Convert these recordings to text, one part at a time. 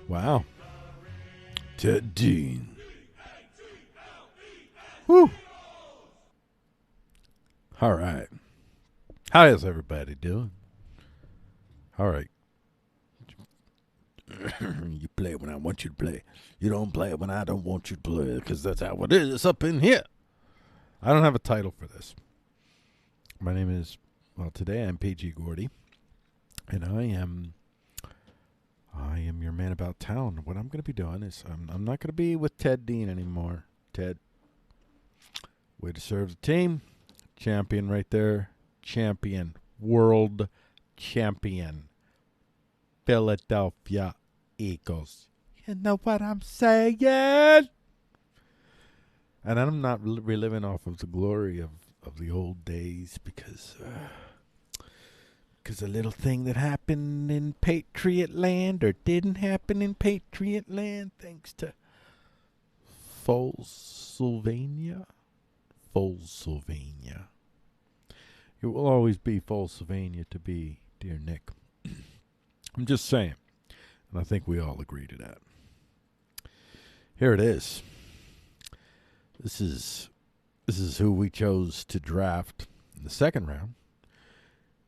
Wow. Ted Dean. Woo. All right. How is everybody doing? All right. You play when I want you to play. You don't play when I don't want you to play, because that's how it is up in here. I don't have a title for this. My name is, well, today I'm PG Gordy, and I am your man about town. What I'm going to be doing is I'm not going to be with Ted Dean anymore. Ted, way to serve the team. Champion right there. Champion. World champion. Philadelphia Eagles. You know what I'm saying? And I'm not reliving off of the glory of the old days because a little thing that happened in Patriot Land or didn't happen in Patriot Land thanks to Folsylvania. It will always be Folsylvania to be, dear Nick. I'm just saying. And I think we all agree to that. Here it is. This is who we chose to draft in the second round.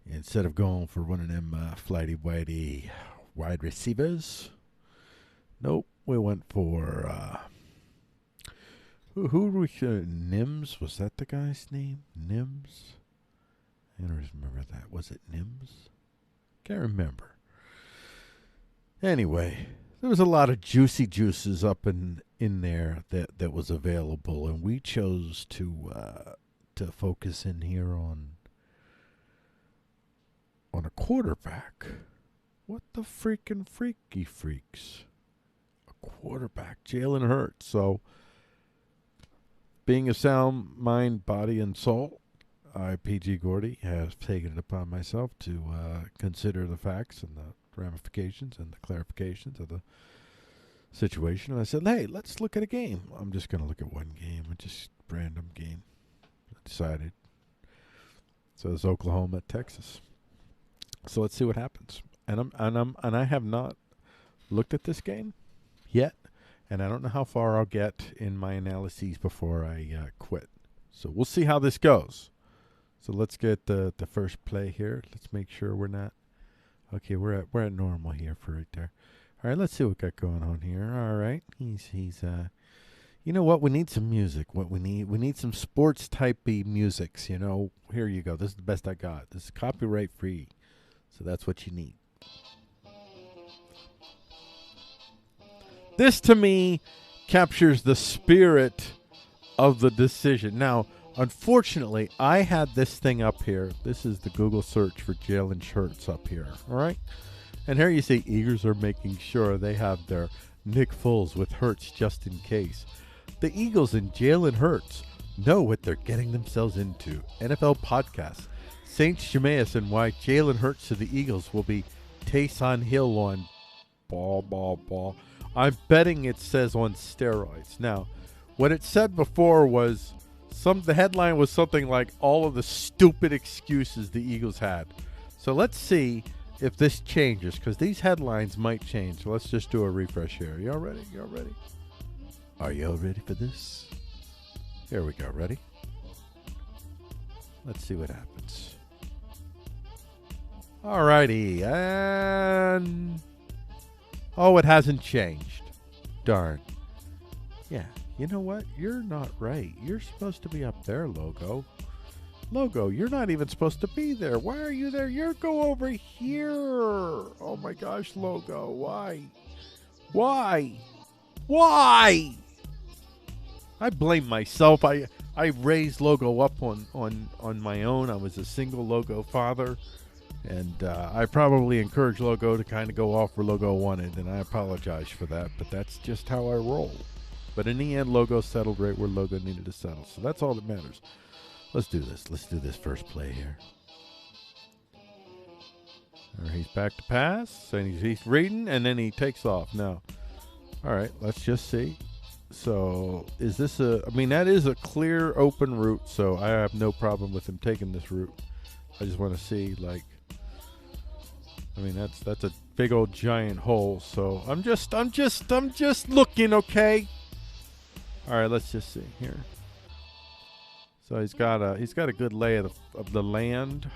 Instead of going for one of them flighty-whitey wide receivers. Nope, we went for who we Nims? Was that the guy's name? Nims? I don't remember that. Was it Nims? Can't remember. Anyway, there was a lot of juicy juices up in there that was available, and we chose to focus in here on a quarterback. What the freaking freaky freaks? A quarterback, Jalen Hurts. So, being a sound mind, body, and soul, I, PG Gordy, have taken it upon myself to consider the facts and the ramifications and the clarifications of the situation. And I said, hey, let's look at a game. I'm just going to look at one game, just random game. I decided. So it's Oklahoma at Texas. So let's see what happens. And I have not looked at this game yet, and I don't know how far I'll get in my analyses before I quit. So we'll see how this goes. So let's get the first play here. Let's make sure we're not. Okay, we're at normal here for right there. All right, let's see what we got going on here. All right, he's you know what? We need some music. What we need some sports typey musics. You know, here you go. This is the best I got. This is copyright free. So that's what you need. This, to me, captures the spirit of the decision. Now, unfortunately, I had this thing up here. This is the Google search for Jalen Hurts up here. All right? And here you see Eagles are making sure they have their Nick Foles with Hurts just in case. The Eagles and Jalen Hurts know what they're getting themselves into. NFL podcast. Saint Shemaeus and why Jalen Hurts to the Eagles will be Taysom Hill on ball. I'm betting it says on steroids. Now, what it said before was the headline was something like all of the stupid excuses the Eagles had. So let's see if this changes, because these headlines might change. So let's just do a refresh here. Y'all ready? Are y'all ready for this? Here we go. Ready? Let's see what happens. Alrighty, and it hasn't changed. Darn. Yeah, you know what? You're not right. You're supposed to be up there, Logo. Logo, you're not even supposed to be there. Why are you there? Go over here. Oh my gosh, Logo. Why? I blame myself. I raised Logo up on my own. I was a single Logo father. And I probably encouraged Logo to kind of go off where Logo wanted, and I apologize for that, but that's just how I roll. But in the end, Logo settled right where Logo needed to settle, so that's all that matters. Let's do this. Let's do this first play here. All right, he's back to pass, and he's reading, and then he takes off. Now, all right, let's just see. So is this that is a clear open route, so I have no problem with him taking this route. I just want to see, that's a big old giant hole. So I'm just looking, okay? All right, let's just see here. So he's got a good lay of the land.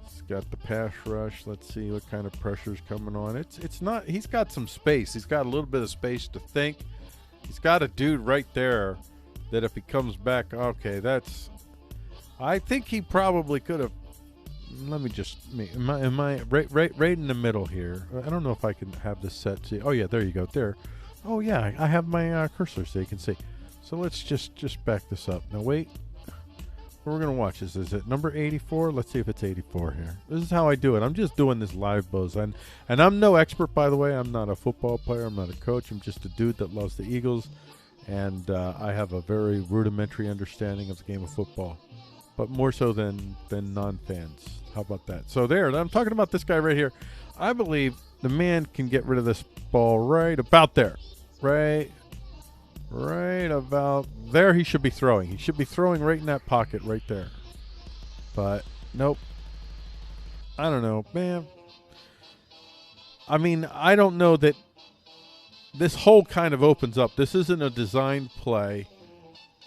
He's got the pass rush. Let's see what kind of pressure's coming on. It's not. He's got some space. He's got a little bit of space to think. He's got a dude right there that if he comes back, okay, that's. I think he probably could have. Let me just. Am I right in the middle here? I don't know if I can have this set. See. Oh yeah, there you go. There. Oh yeah, I have my cursor so you can see. So let's just back this up. Now wait. What we're gonna watch is it number 84? Let's see if it's 84 here. This is how I do it. I'm just doing this live, Buzz, and I'm no expert, by the way. I'm not a football player. I'm not a coach. I'm just a dude that loves the Eagles, and I have a very rudimentary understanding of the game of football, but more so than non-fans. How about that? So there. I'm talking about this guy right here. I believe the man can get rid of this ball right about there, right about there. He should be throwing. He should be throwing right in that pocket right there. But nope. I don't know, man. I mean, I don't know that this hole kind of opens up. This isn't a designed play.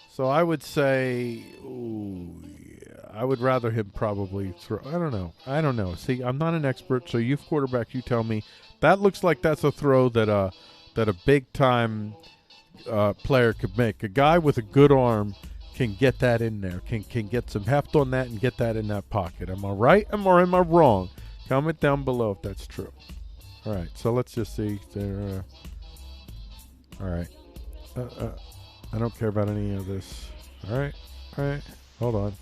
So I would say, ooh, yeah, I would rather him probably throw. I don't know. See, I'm not an expert, so you quarterback, you tell me. That looks like that's a throw that a big time player could make. A guy with a good arm can get that in there, can get some heft on that and get that in that pocket. Am I right or am I wrong? Comment down below if that's true. All right, so let's just see there. All right, I don't care about any of this. All right, hold on.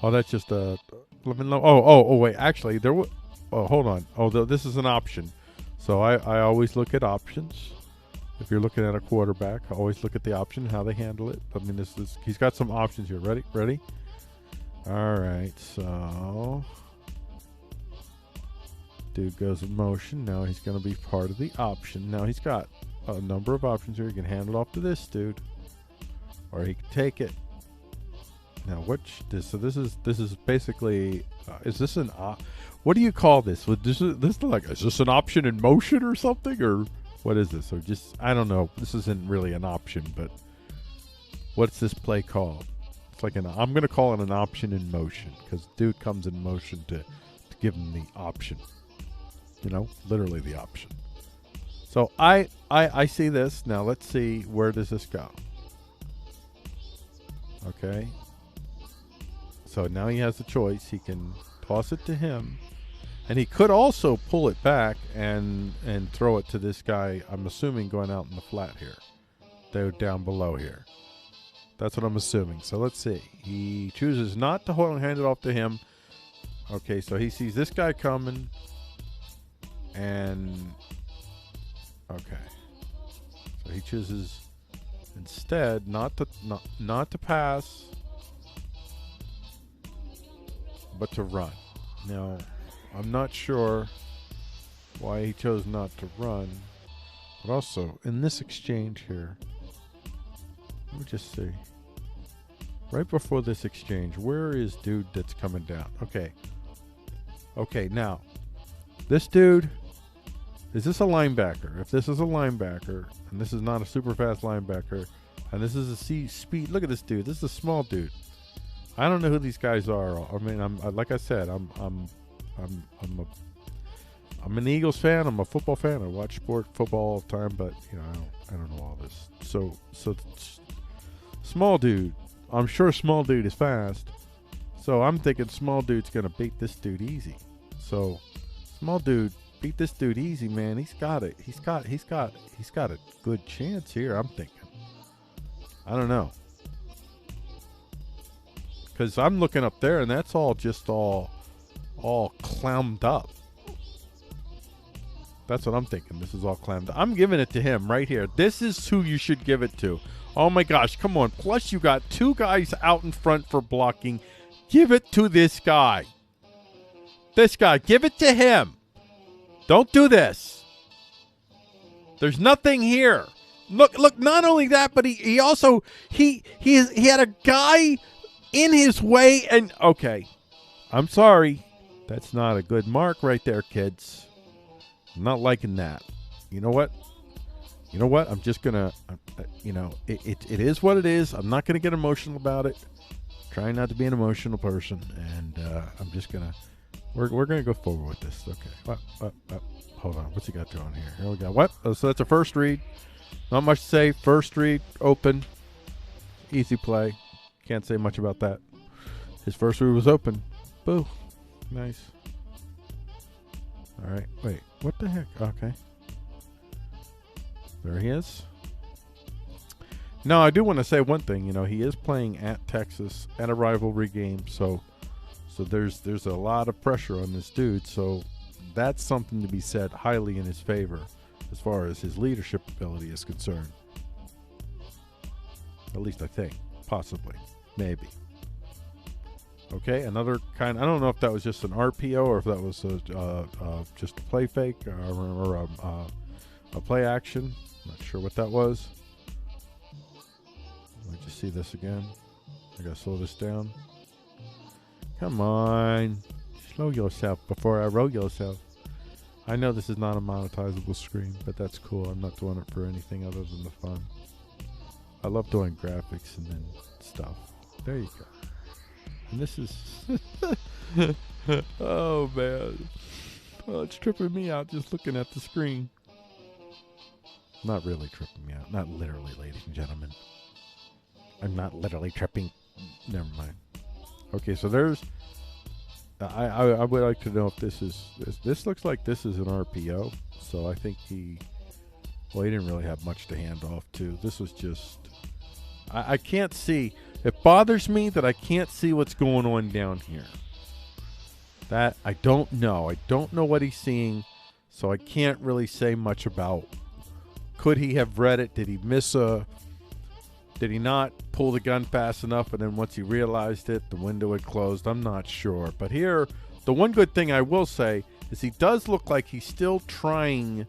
Oh, that's just a. Oh, wait. Actually, there was. Oh, hold on. Oh, this is an option. So I always look at options. If you're looking at a quarterback, I always look at the option, how they handle it. I mean, he's got some options here. Ready? All right. So dude goes in motion. Now he's going to be part of the option. Now he's got a number of options here. He can hand it off to this dude, or he can take it. Now, so this is basically, is this an, what do you call this? Is this an option in motion or something, or what is this? Or just, I don't know. This isn't really an option, but what's this play called? It's like I'm going to call it an option in motion, because dude comes in motion to give him the option. You know, literally the option. So I see this. Now let's see, where does this go? Okay. So now he has a choice. He can toss it to him, and he could also pull it back and throw it to this guy. I'm assuming going out in the flat here. They're down below here. That's what I'm assuming. So let's see. He chooses not to hand it off to him. Okay, so he sees this guy coming, and okay, so he chooses instead not to pass, but to run. Now, I'm not sure why he chose not to run, but also in this exchange here, let me just see. Right before this exchange, where is dude that's coming down? Okay, now, this dude, is this a linebacker? If this is a linebacker, and this is not a super fast linebacker, and this is a speed, look at this dude. This is a small dude. I don't know who these guys are. I mean, like I said, I'm an Eagles fan. I'm a football fan. I watch football all the time, but you know, I don't know all this. So small dude. I'm sure small dude is fast. So I'm thinking small dude's gonna beat this dude easy. So small dude beat this dude easy, man. He's got it. He's got a good chance here. I'm thinking. I don't know. Because I'm looking up there, and that's all clammed up. That's what I'm thinking. This is all clammed up. I'm giving it to him right here. This is who you should give it to. Oh, my gosh. Come on. Plus, you got two guys out in front for blocking. Give it to this guy. This guy. Give it to him. Don't do this. There's nothing here. Look. Not only that, but he also he had a guy in his way, and okay, I'm sorry. That's not a good mark right there, kids. I'm not liking that. You know what? I'm just going to, it is what it is. I'm not going to get emotional about it. Trying not to be an emotional person. And I'm just going to, we're going to go forward with this. Okay. Hold on. What's he got going here? Here we go. What? Oh, so that's a first read. Not much to say. First read, open. Easy play. Can't say much about that. His first read was open. Boo. Nice. All right. Wait. What the heck? Okay. There he is. Now, I do want to say one thing. He is playing at Texas at a rivalry game, so there's a lot of pressure on this dude. So that's something to be said highly in his favor as far as his leadership ability is concerned. At least I think. Possibly. Maybe. Okay, another kind. I don't know if that was just an RPO or if that was just a play fake or a play action. Not sure what that was. Let me just see this again. I gotta slow this down. Come on, slow yourself before I roll yourself. I know this is not a monetizable screen, but that's cool. I'm not doing it for anything other than the fun. I love doing graphics and then stuff. There you go. And this is oh man, it's tripping me out just looking at the screen. Not really tripping me out. Not literally, ladies and gentlemen. I'm not literally tripping. Never mind. Okay, so there's. I would like to know if this looks like this is an RPO. So I think he didn't really have much to hand off to. This was just. I can't see. It bothers me that I can't see what's going on down here. That I don't know. I don't know what he's seeing, so I can't really say much about. Could he have read it? Did he miss did he not pull the gun fast enough, and then once he realized it, the window had closed? I'm not sure. But here, the one good thing I will say is he does look like he's still trying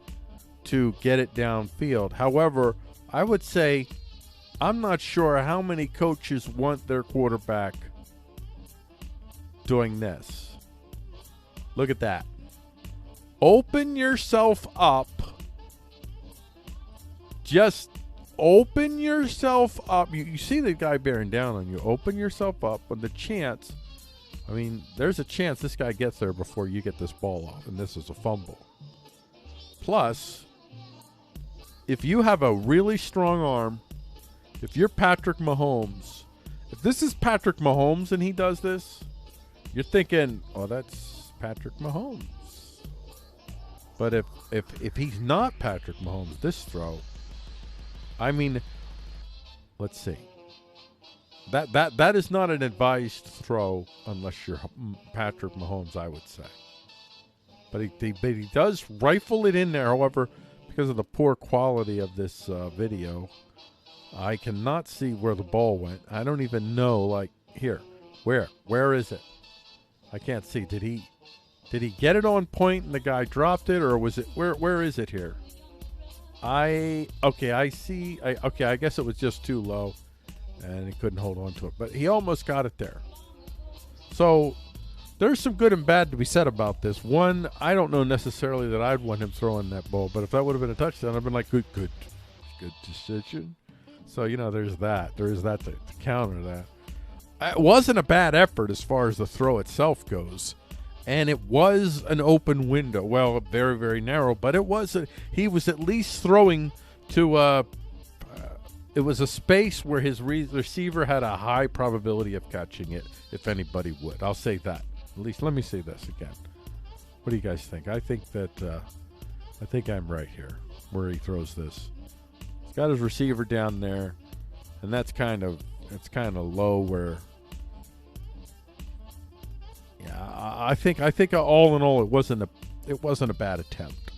to get it downfield. However, I would say I'm not sure how many coaches want their quarterback doing this. Look at that. Open yourself up. Just open yourself up. You see the guy bearing down on you. Open yourself up with the chance. I mean, there's a chance this guy gets there before you get this ball off, and this is a fumble. Plus, if you have a really strong arm, if you're Patrick Mahomes, if this is Patrick Mahomes and he does this, you're thinking, oh, that's Patrick Mahomes. But if he's not Patrick Mahomes, this throw, I mean, let's see. That is not an advised throw unless you're Patrick Mahomes, I would say. But he does rifle it in there. However, because of the poor quality of this video, I cannot see where the ball went. I don't even know, like, here. Where is it? I can't see. Did he get it on point and the guy dropped it, or was it where is it here? I see. I guess it was just too low and he couldn't hold on to it. But he almost got it there. So there's some good and bad to be said about this. One, I don't know necessarily that I'd want him throwing that ball, but if that would have been a touchdown, I'd been like, good decision. So, there's that. There is that to counter that. It wasn't a bad effort as far as the throw itself goes. And it was an open window. Well, very, very narrow. But he was at least throwing to it was a space where his receiver had a high probability of catching it, if anybody would. I'll say that. At least let me say this again. What do you guys think? I think I'm right here where he throws this. He's got his receiver down there, and it's kind of low where. Yeah, I think all in all it wasn't a bad attempt.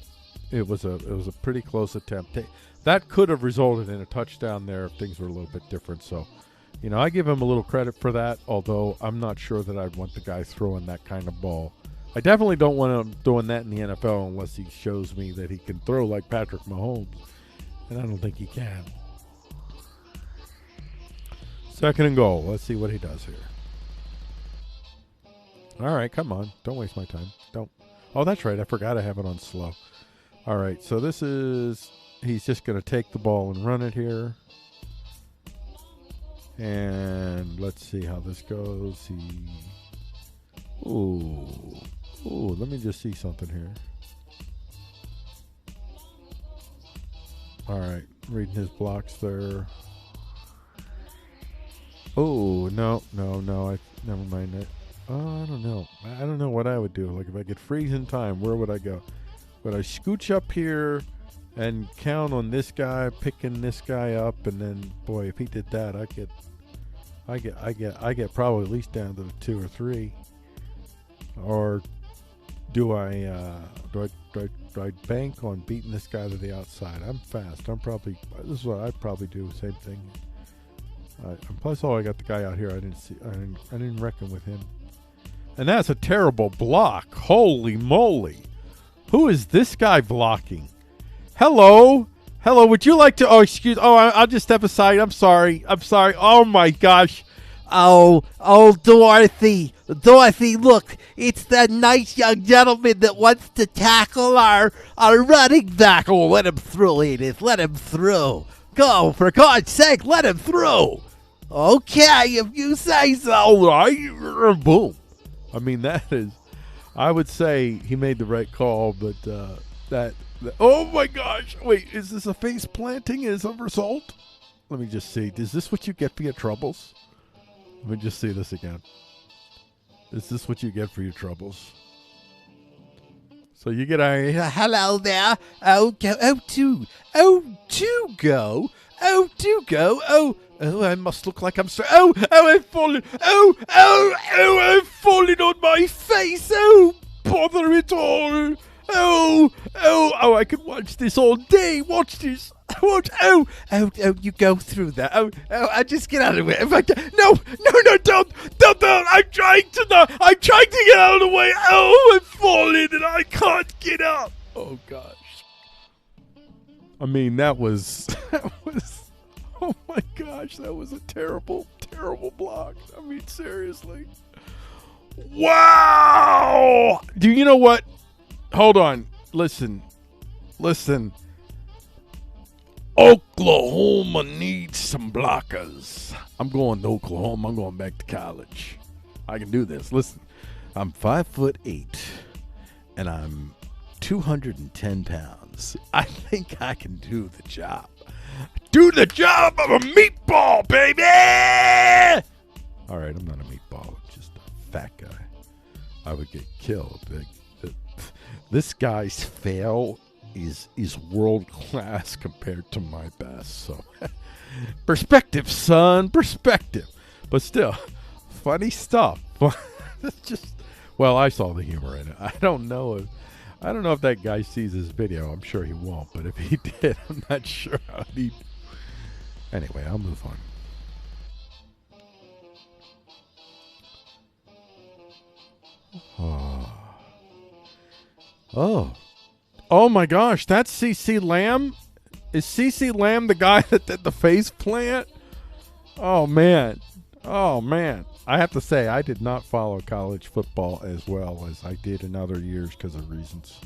It was a pretty close attempt. That could have resulted in a touchdown there if things were a little bit different. So, I give him a little credit for that, although I'm not sure that I'd want the guy throwing that kind of ball. I definitely don't want him doing that in the NFL unless he shows me that he can throw like Patrick Mahomes, and I don't think he can. 2nd and goal. Let's see what he does here. All right, come on. Don't waste my time. Don't. Oh, that's right. I forgot I have it on slow. All right, so this is... He's just going to take the ball and run it here. And let's see how this goes. Ooh, let me just see something here. All right, reading his blocks there. Oh, no. Never mind. I don't know. I don't know what I would do. Like, if I could freeze in time, where would I go? Would I scooch up here and count on this guy picking this guy up, and then, boy, if he did that, I get probably at least down to the 2 or 3. Or do I bank on beating this guy to the outside? I'm fast. This is what I'd probably do. Same thing. Plus, I got the guy out here. I didn't reckon with him. And that's a terrible block. Holy moly! Who is this guy blocking? Hello. Would you like to? Oh, excuse. Oh, I'll just step aside. I'm sorry. Oh my gosh. Oh, Dorothy, look, it's that nice young gentleman that wants to tackle our running back. Oh, let him through, Edith. Let him through. Go, for God's sake, let him through. Okay, if you say so. Boom. I mean, I would say he made the right call, but oh my gosh. Wait, is this a face planting as a result? Let me just see. Is this what you get for your troubles? Let me just see this again. Is this what you get for your troubles? So you get a hello there. Oh, I must look like I'm sorry. Oh, I've fallen. I've fallen on my face. Oh, bother it all. Oh, I could watch this all day. Watch this. Oh, you go through that. I just get out of it. If I can, no, don't. I'm trying to get out of the way. Oh, I'm falling and I can't get up. Oh gosh. I mean, that was, oh my gosh, that was a terrible block. I mean, seriously. Wow. Do you know what? Hold on. Listen. Oklahoma needs some blockers. I'm going to Oklahoma. I'm going back to college. I can do this. Listen, I'm 5'8", and I'm 210 pounds. I think I can do the job. Do the job of a meatball, baby! All right, I'm not a meatball. I'm just a fat guy. I would get killed. This guy's fail is world class compared to my best. So perspective, son, perspective. But still, funny stuff. Well, I saw the humor in it. I don't know if that guy sees this video. I'm sure he won't, but if he did, I'm not sure how he'd. Anyway, I'll move on. Oh my gosh, that's CeCe Lamb? Is CeCe Lamb the guy that did the face plant? Oh man. I have to say, I did not follow college football as well as I did in other years because of reasons.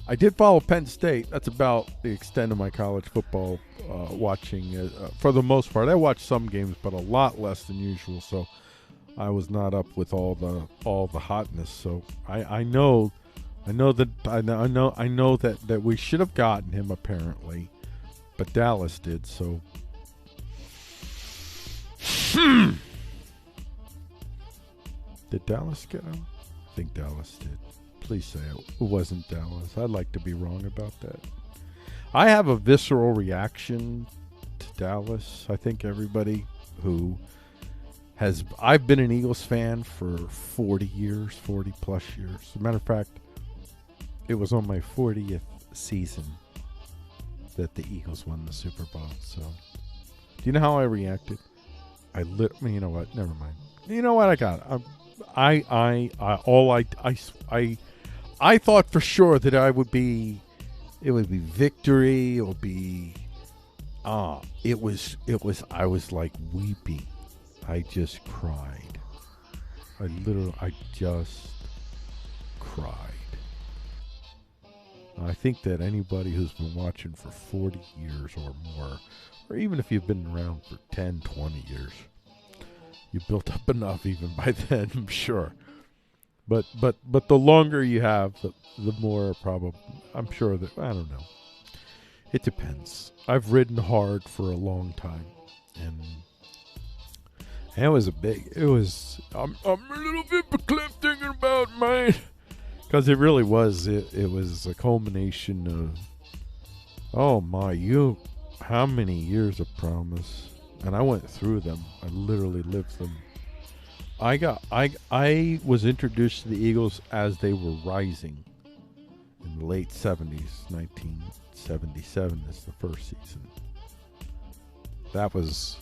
I did follow Penn State. That's about the extent of my college football watching. For the most part, I watched some games, but a lot less than usual. So I was not up with all the hotness. So I know that we should have gotten him apparently, but Dallas did. So, did Dallas get him? I think Dallas did. Please say it wasn't Dallas. I'd like to be wrong about that. I have a visceral reaction to Dallas. I think everybody who I've been an Eagles fan for 40 plus years. As a matter of fact, it was on my 40th season that the Eagles won the Super Bowl. So, do you know how I reacted? You know what? Never mind. You know what? I got it. I thought for sure that it would be victory. It would be, I was like weeping. I just cried. I just cried. I think that anybody who's been watching for 40 years or more, or even if you've been around for 10, 20 years, you built up enough even by then, I'm sure. But the longer you have, the more probably, I'm sure that, I don't know. It depends. I've ridden hard for a long time, and it was I'm a little bit beklift thinking about mine. Because it really was. It was a culmination of, oh my, how many years of promise. And I went through them. I literally lived them. I was introduced to the Eagles as they were rising in the late 70s. 1977 is the first season. That was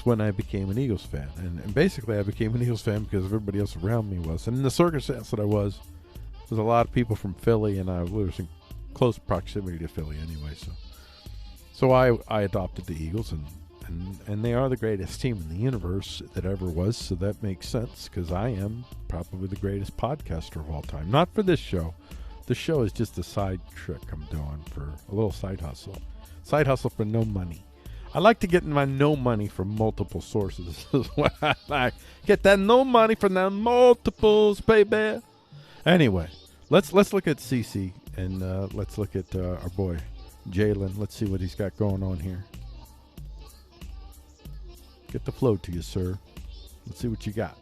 when I became an Eagles fan. And basically I became an Eagles fan because everybody else around me was. And in the circumstance that I was a lot of people from Philly, and I was in close proximity to Philly anyway. So I adopted the Eagles, and they are the greatest team in the universe that ever was. So that makes sense, because I am probably the greatest podcaster of all time. Not for this show. The show is just a side trick I'm doing for a little side hustle. Side hustle for no money. I like to get my no money from multiple sources. I get that no money from the multiples, baby. Anyway, let's look at CC, and let's look at our boy Jalen. Let's see what he's got going on here. Get the flow to you, sir. Let's see what you got.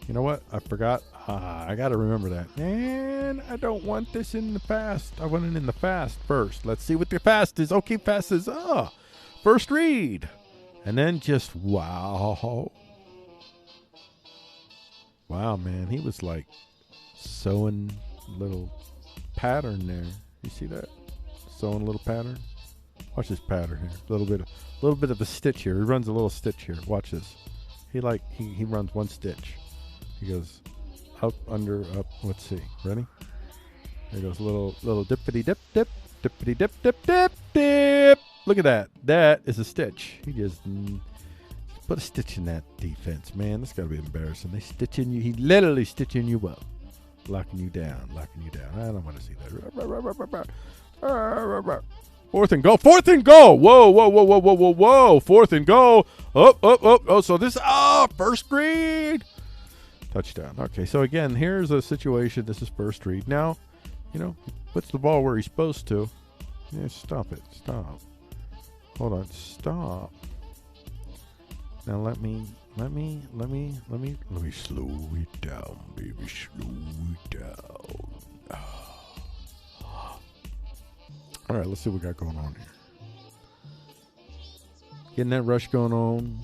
You know what? I forgot. I got to remember that. And I don't want this in the fast. I want it in the fast first. Let's see what the fast is. Okay, fast is first read. And then just wow. Wow, man. He was like sewing a little pattern there. You see that? Sewing a little pattern. Watch this pattern here. A little bit of a stitch here. He runs a little stitch here. Watch this. He runs one stitch. He goes up, under, up. Let's see. Ready? There goes a little dippity dip, dippity dip, dip, dip, dip. Look at that. That is a stitch. He just put a stitch in that defense, man. That's got to be embarrassing. They stitching you. He literally stitching you up, locking you down. I don't want to see that. Fourth and go. Whoa. Fourth and go. Up. Oh, so this, first read. Touchdown. Okay, so again, here's a situation. This is first read. Now, he puts the ball where he's supposed to. Yeah, stop it. Stop. Hold on. Stop. Now let me slow it down, baby. Slow it down. All right, let's see what we got going on here. Getting that rush going on.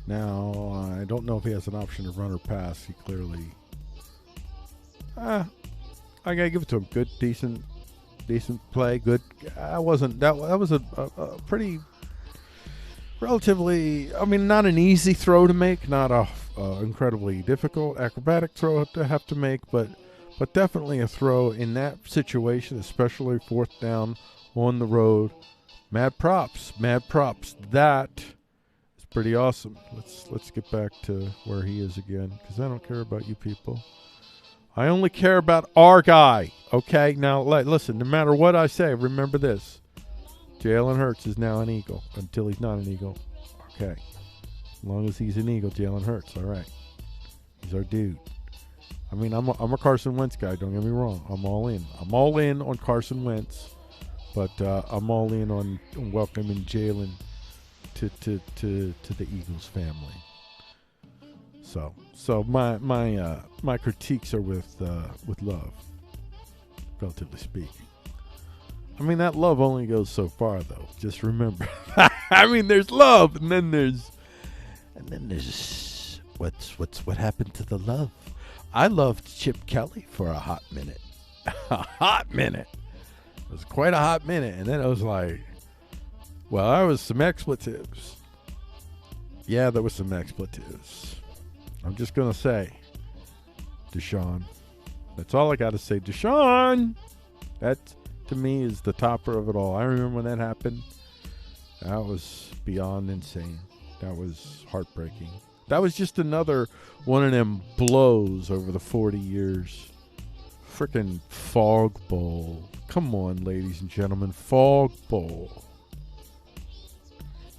Now, I don't know if he has an option to run or pass. He clearly... I gotta give it to him. Good, decent play. Good. That was a pretty... relatively... I mean, not an easy throw to make. Not a incredibly difficult acrobatic throw to have to make. But definitely a throw in that situation, especially fourth down on the road. Mad props. That... pretty awesome. Let's get back to where he is again, because I don't care about you people. I only care about our guy. Okay, now listen. No matter what I say, remember this: Jalen Hurts is now an Eagle until he's not an Eagle. Okay, as long as he's an Eagle, Jalen Hurts. All right, he's our dude. I mean, I'm a Carson Wentz guy. Don't get me wrong. I'm all in. I'm all in on Carson Wentz, but I'm all in on welcoming Jalen to the Eagles family. So my critiques are with love, relatively speaking. I mean, that love only goes so far, though. Just remember. I mean, there's love, and then there's what happened to the love. I loved Chip Kelly for a hot minute. A hot minute. It was quite a hot minute, and then it was like, well, there was some expletives. Yeah, there was some expletives. I'm just going to say, Deshaun. That's all I got to say. Deshaun! That, to me, is the topper of it all. I remember when that happened. That was beyond insane. That was heartbreaking. That was just another one of them blows over the 40 years. Frickin' Fog Bowl. Come on, ladies and gentlemen. Fog Bowl.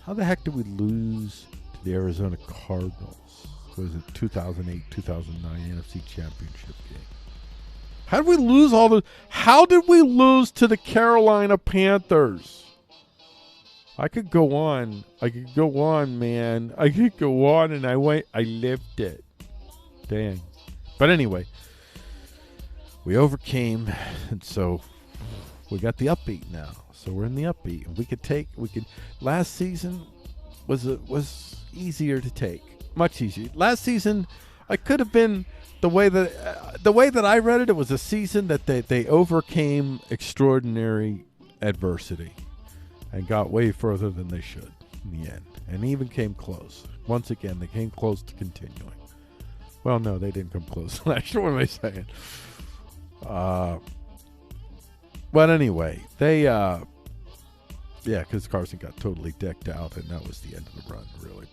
How the heck did we lose to the Arizona Cardinals? Was it 2008, 2009 NFC Championship game? How did we lose How did we lose to the Carolina Panthers? I could go on, man. I could go on, and I lived it. Dang. But anyway, we overcame, and so we got the upbeat now. So we're in the upbeat, and last season was easier to take, much easier. Last season, I could have been the way that I read it. It was a season that they overcame extraordinary adversity and got way further than they should in the end, and even came close. Once again, they came close to continuing. Well, no, they didn't come close last year. What am I saying? But anyway, because Carson got totally decked out, and that was the end of the run, really.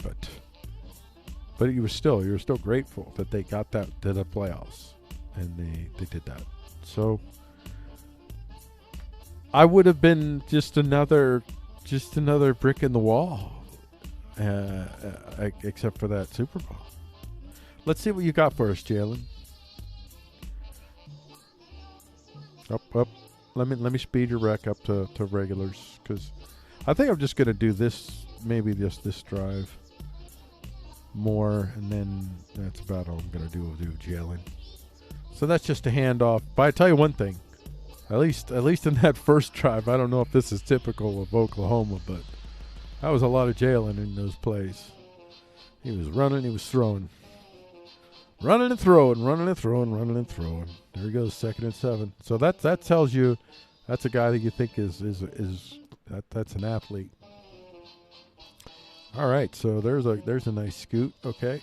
But you were still grateful that they got that to the playoffs, and they did that. So I would have been just another brick in the wall, except for that Super Bowl. Let's see what you got for us, Jalen. Up. Let me speed your rec up to regulars, because I think I'm just going to do this, maybe just this drive more, and then that's about all I'm going to do Jalen. So that's just a handoff. But I tell you one thing, at least in that first drive, I don't know if this is typical of Oklahoma, but that was a lot of Jalen in those plays. He was running, he was throwing. Running and throwing. There he goes, 2nd and 7. So that tells you that's a guy that you think is that's an athlete. All right, so there's a nice scoot. Okay,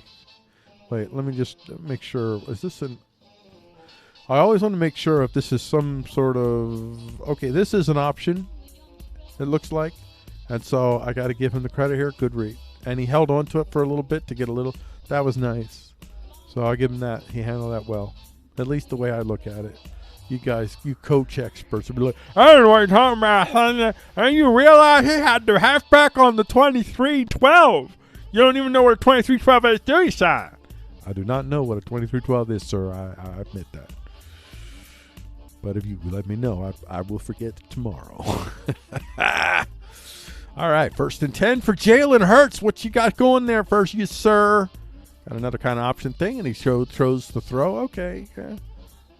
wait, let me just make sure. Is this an? I always want to make sure if this is some sort of. Okay, this is an option. It looks like, and so I got to give him the credit here. Good read, and he held on to it for a little bit to get a little. That was nice. So I'll give him that. He handled that well. At least the way I look at it. You guys, you coach experts will be like, I don't know what you're talking about, son. And you realize he had the halfback on the 23-12. You don't even know what a 23-12 is, do you, son? I do not know what a 23-12 is, sir. I admit that. But if you let me know, I will forget tomorrow. All right, 1st and 10 for Jalen Hurts. What you got going there first, you sir? Got another kind of option thing, and he throws the throw. Okay, yeah.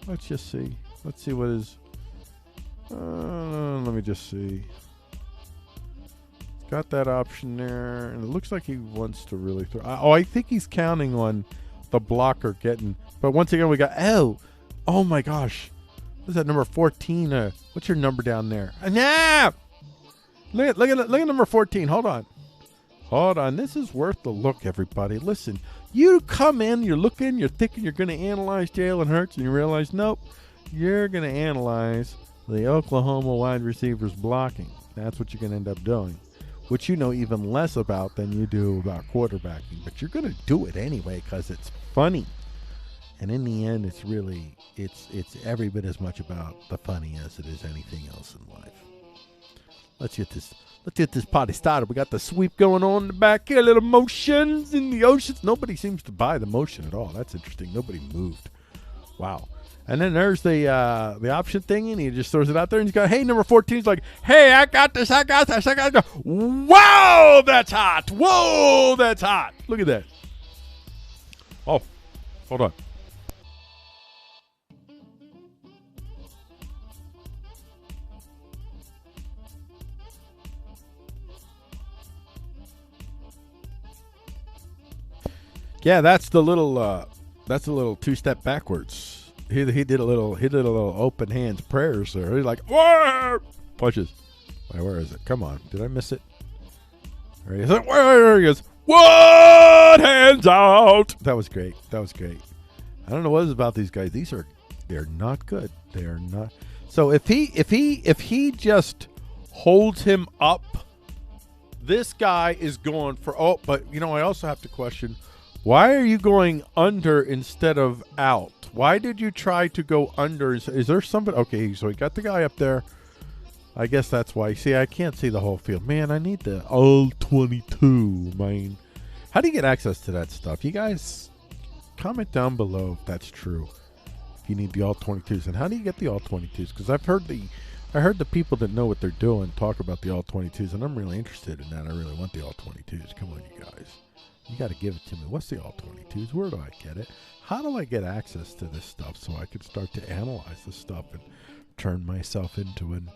Let's just see. Let's see what is. Let me just see. Got that option there, and it looks like he wants to really throw. I think he's counting on the blocker getting. But once again, we got. Oh my gosh. What's that number 14? What's your number down there? Nah! Look at number 14. Hold on. This is worth the look, everybody. Listen. You come in, you're looking, you're thinking you're going to analyze Jalen Hurts, and you realize, nope, you're going to analyze the Oklahoma wide receivers blocking. That's what you're going to end up doing, which you know even less about than you do about quarterbacking. But you're going to do it anyway because it's funny. And in the end, it's every bit as much about the funny as it is anything else in life. Let's get this party started. We got the sweep going on in the back here. Little motions in the oceans. Nobody seems to buy the motion at all. That's interesting. Nobody moved. Wow. And then there's the option thing, and he just throws it out there, and he's got, hey, number 14 is like, hey, I got this. Wow, that's hot. Whoa, that's hot. Look at that. Oh, hold on. Yeah, that's the little two-step backwards. He did a little open hands prayers there. He's like, whoa! Punches. Wait, where is it? Come on, did I miss it? There he is. Where he goes? What? Hands out! That was great. I don't know what it is about these guys. They're not good. They are not. So if he just holds him up, this guy is going for. Oh, but I also have to question. Why are you going under instead of out? Why did you try to go under? Is there somebody? Okay, so we got the guy up there. I guess that's why. See, I can't see the whole field. Man, I need the all 22, man. How do you get access to that stuff? You guys comment down below if that's true. If you need the all 22s. And how do you get the all 22s? Because I heard the people that know what they're doing talk about the all 22s, and I'm really interested in that. I really want the all 22s. Come on, you guys. You got to give it to me. What's the all 22s? Where do I get it? How do I get access to this stuff so I can start to analyze this stuff and turn myself into an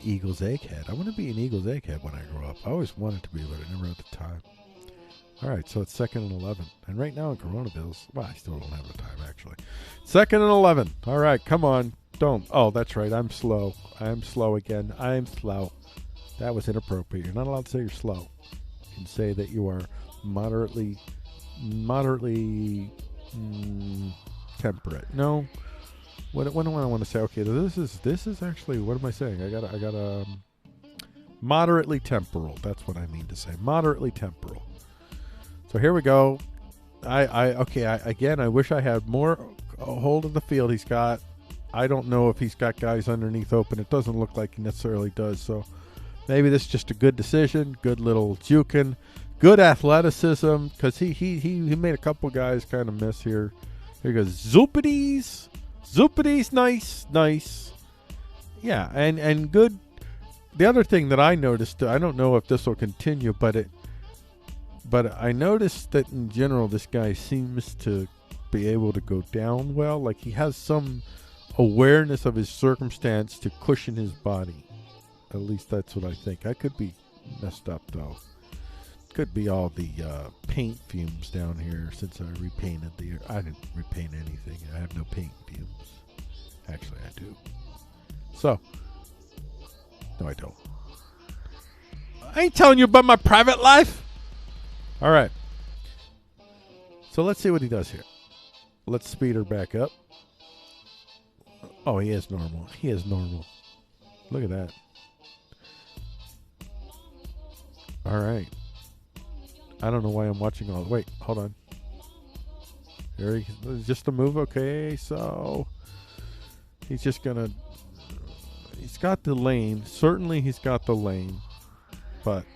Eagles egghead? I want to be an Eagles egghead when I grow up. I always wanted to be, but I never had the time. All right, so it's 2nd and 11. And right now in Coronavilles, well, I still don't have the time, actually. 2nd and 11. All right, come on. Don't. Oh, that's right. I'm slow. I'm slow again. I'm slow. That was inappropriate. You're not allowed to say you're slow. You can say that you are moderately temperate. No. What do I want to say? Okay, this is actually, what am I saying? I got moderately temporal. That's what I mean to say. Moderately temporal. So here we go. I wish I had more hold of the field. He's got, I don't know if he's got guys underneath open. It doesn't look like he necessarily does. So maybe this is just a good decision. Good little juking. Good athleticism, because he made a couple guys kind of miss here. Here he goes. Zoopities, nice. Yeah, and good. The other thing that I noticed, I don't know if this will continue, but I noticed that in general, this guy seems to be able to go down well. Like he has some awareness of his circumstance to cushion his body. At least that's what I think. I could be messed up, though. Could be all the paint fumes down here since I repainted I didn't repaint anything. I have no paint fumes. Actually, I do. So, no, I don't. I ain't telling you about my private life. All right. So let's see what he does here. Let's speed her back up. Oh, he is normal. He is normal. Look at that. All right. I don't know why I'm watching all. Wait, hold on. There just a move. Okay, so he's just gonna. He's got the lane. Certainly, he's got the lane, but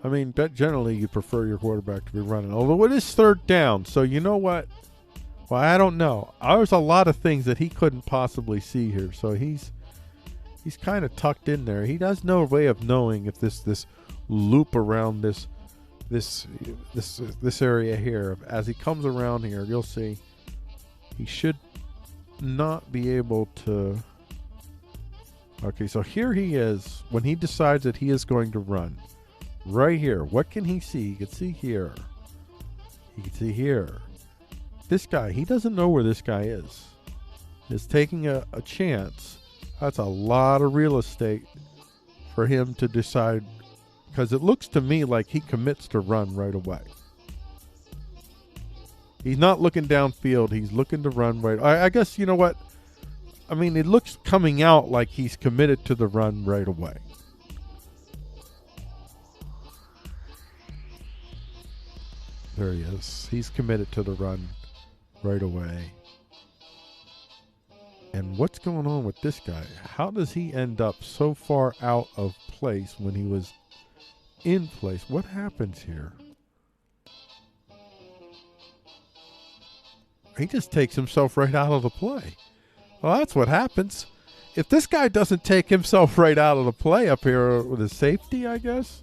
I mean, generally you prefer your quarterback to be running. Although it is 3rd down, so you know what? Well, I don't know. There's a lot of things that he couldn't possibly see here, so he's kind of tucked in there. He has no way of knowing if this loop around this area here. As he comes around here, you'll see he should not be able to. Okay, so here he is when he decides that he is going to run. Right here. What can he see? He can see here. He can see here. This guy, he doesn't know where this guy is. He's taking a chance. That's a lot of real estate for him to decide, because it looks to me like he commits to run right away. He's not looking downfield. He's looking to run right. I guess, you know what? I mean, it looks coming out like he's committed to the run right away. There he is. He's committed to the run right away. And what's going on with this guy? How does he end up so far out of place when he was in place? What happens here? He just takes himself right out of the play. Well, that's what happens. If this guy doesn't take himself right out of the play up here with his safety, I guess,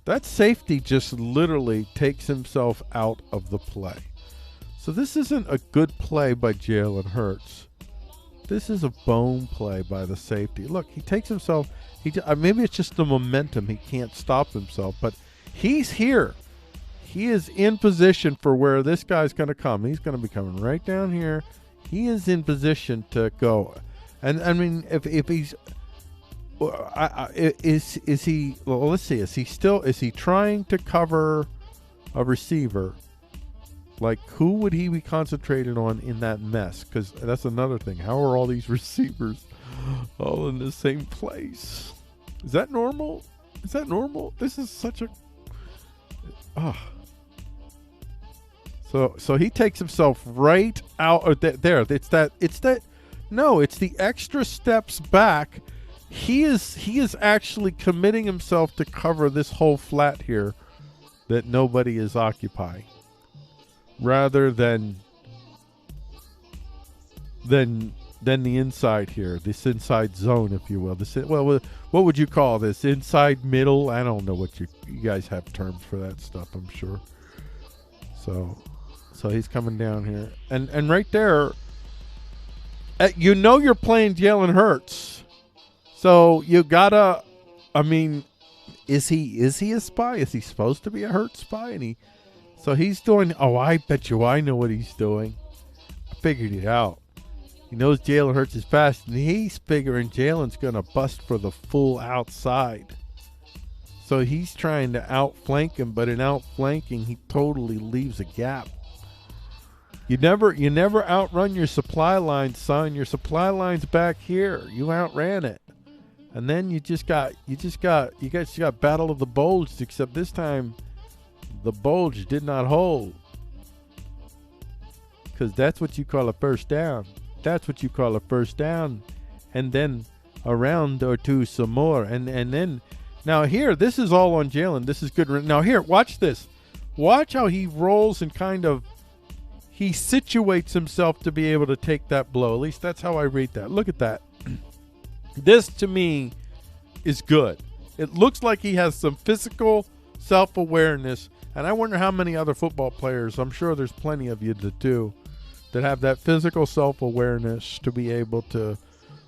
that safety just literally takes himself out of the play. So this isn't a good play by Jalen Hurts. This is a bone play by the safety. Look, he takes himself. Maybe it's just the momentum. He can't stop himself, but he's here. He is in position for where this guy's going to come. He's going to be coming right down here. He is in position to go. And I mean, if he's, is he? Well, let's see. Is he trying to cover a receiver? Like, who would he be concentrated on in that mess? Because that's another thing. How are all these receivers all in the same place? Is that normal? Is that normal? This is such a... So he takes himself right out of there. It's that no, it's the extra steps back. He is actually committing himself to cover this whole flat here that nobody is occupying, rather than the inside here, this inside zone, if you will. What would you call this? Inside, middle? I don't know what you guys have terms for that stuff, I'm sure. So he's coming down here, and right there, you're playing Jalen Hurts, so you gotta. I mean, is he a spy? Is he supposed to be a Hurts spy? And he's doing. Oh, I bet you I know what he's doing. I figured it out. He knows Jalen Hurts is fast, and he's figuring Jalen's gonna bust for the full outside. So he's trying to outflank him, but in outflanking, he totally leaves a gap. You never outrun your supply line, son. Your supply line's back here. You outran it. And then you guys got battle of the bulge, except this time the bulge did not hold. Because that's what you call a first down. That's what you call a first down. And then a round or two some more. And then now here, this is all on Jalen. This is good. Now here, watch this. Watch how he rolls and he situates himself to be able to take that blow. At least that's how I read that. Look at that. This, to me, is good. It looks like he has some physical self-awareness, and I wonder how many other football players, I'm sure there's plenty of you that do, that have that physical self-awareness to be able to